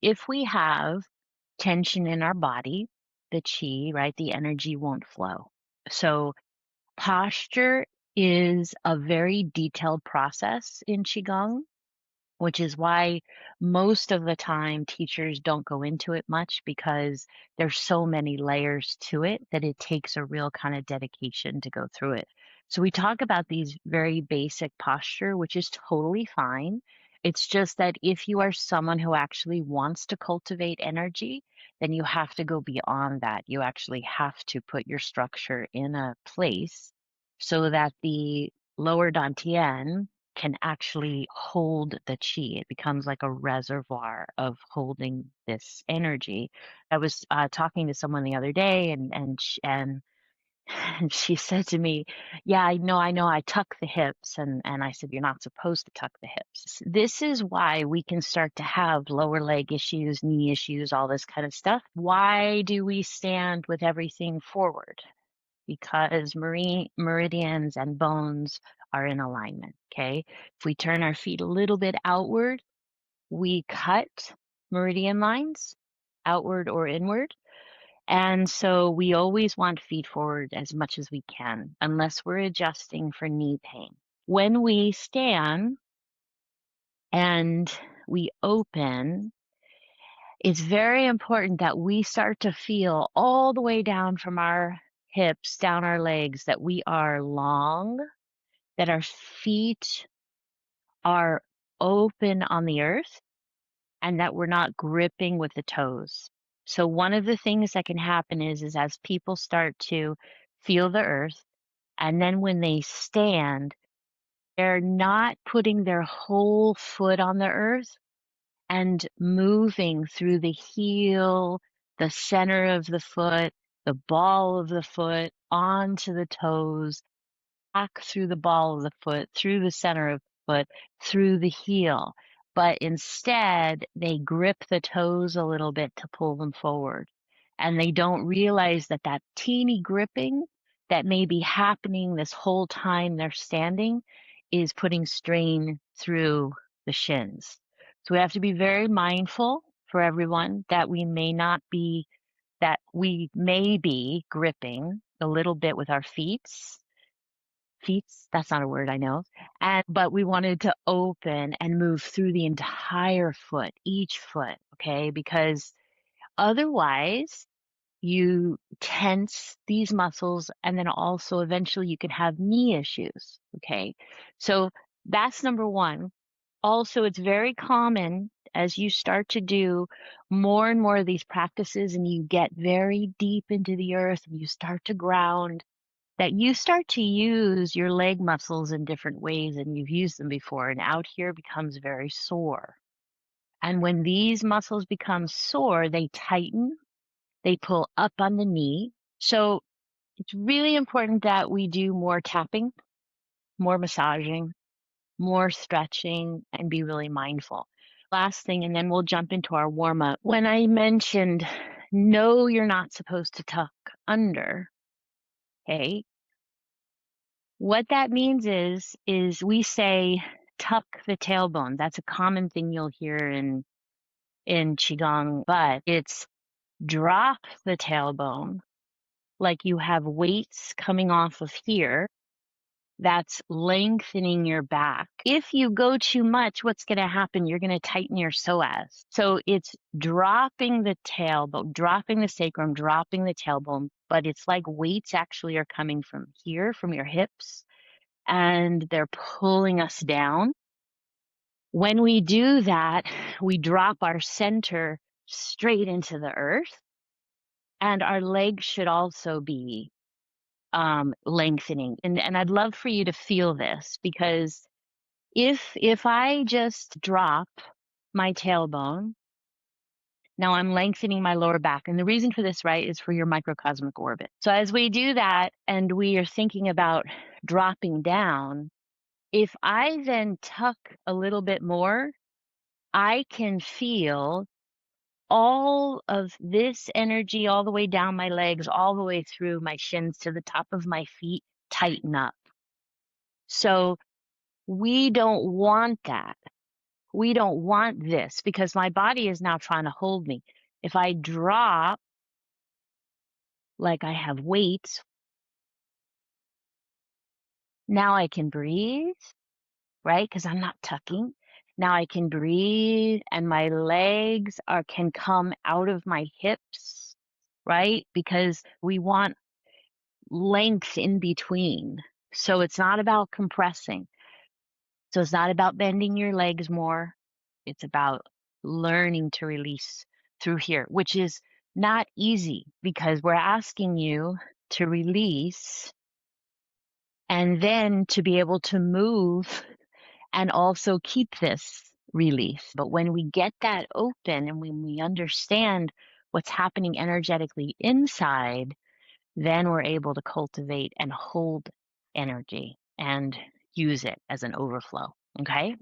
if we have tension in our body, the chi, right, the energy won't flow. So posture is a very detailed process in Qigong, which is why most of the time teachers don't go into it much because there's so many layers to it that it takes a real kind of dedication to go through it. So we talk about these very basic posture, which is totally fine. It's just that if you are someone who actually wants to cultivate energy, then you have to go beyond that. You actually have to put your structure in a place so that the lower dantian can actually hold the chi. It becomes like a reservoir of holding this energy. I was talking to someone the other day, and she said to me, "Yeah, I know, I tuck the hips." And I said, "You're not supposed to tuck the hips." This is why we can start to have lower leg issues, knee issues, all this kind of stuff. Why do we stand with everything forward? Because meridians and bones are in alignment, okay? If we turn our feet a little bit outward, we cut meridian lines, outward or inward. And so we always want feet forward as much as we can, unless we're adjusting for knee pain. When we stand and we open, it's very important that we start to feel all the way down from our hips, down our legs, that we are long, that our feet are open on the earth, and that we're not gripping with the toes. So one of the things that can happen is as people start to feel the earth, and then when they stand, they're not putting their whole foot on the earth and moving through the heel, the center of the foot, the ball of the foot, onto the toes, back through the ball of the foot, through the center of the foot, through the heel. But instead, they grip the toes a little bit to pull them forward. And they don't realize that that teeny gripping that may be happening this whole time they're standing is putting strain through the shins. So we have to be very mindful for everyone that we may be gripping a little bit with our feet, that's not a word I know. But we wanted to open and move through the entire foot, each foot, okay? Because otherwise you tense these muscles and then also eventually you can have knee issues, okay? So that's number one. Also, it's very common as you start to do more and more of these practices and you get very deep into the earth and you start to ground, that you start to use your leg muscles in different ways and you've used them before, and out here becomes very sore. And when these muscles become sore, they tighten, they pull up on the knee. So it's really important that we do more tapping, more massaging, more stretching, and be really mindful. Last thing, and then we'll jump into our warm up. When I mentioned, no, you're not supposed to tuck under, okay? What that means is we say tuck the tailbone. That's a common thing you'll hear in Qigong, but it's drop the tailbone like you have weights coming off of here. That's lengthening your back. If you go too much, what's going to happen? You're going to tighten your psoas. So it's dropping the tailbone, dropping the sacrum, dropping the tailbone, but it's like weights actually are coming from here, from your hips, and they're pulling us down. When we do that, we drop our center straight into the earth, and our legs should also be lengthening. And I'd love for you to feel this, because if I just drop my tailbone, now I'm lengthening my lower back. And the reason for this, right, is for your microcosmic orbit. So as we do that and we are thinking about dropping down, if I then tuck a little bit more, I can feel all of this energy all the way down my legs, all the way through my shins to the top of my feet tighten up. So we don't want that. We don't want this because my body is now trying to hold me. If I drop, like I have weights, now I can breathe, right? Because I'm not tucking. Now I can breathe and my legs can come out of my hips, right? Because we want length in between. So it's not about compressing. So it's not about bending your legs more. It's about learning to release through here, which is not easy because we're asking you to release and then to be able to move and also keep this release. But when we get that open and when we understand what's happening energetically inside, then we're able to cultivate and hold energy and use it as an overflow. Okay.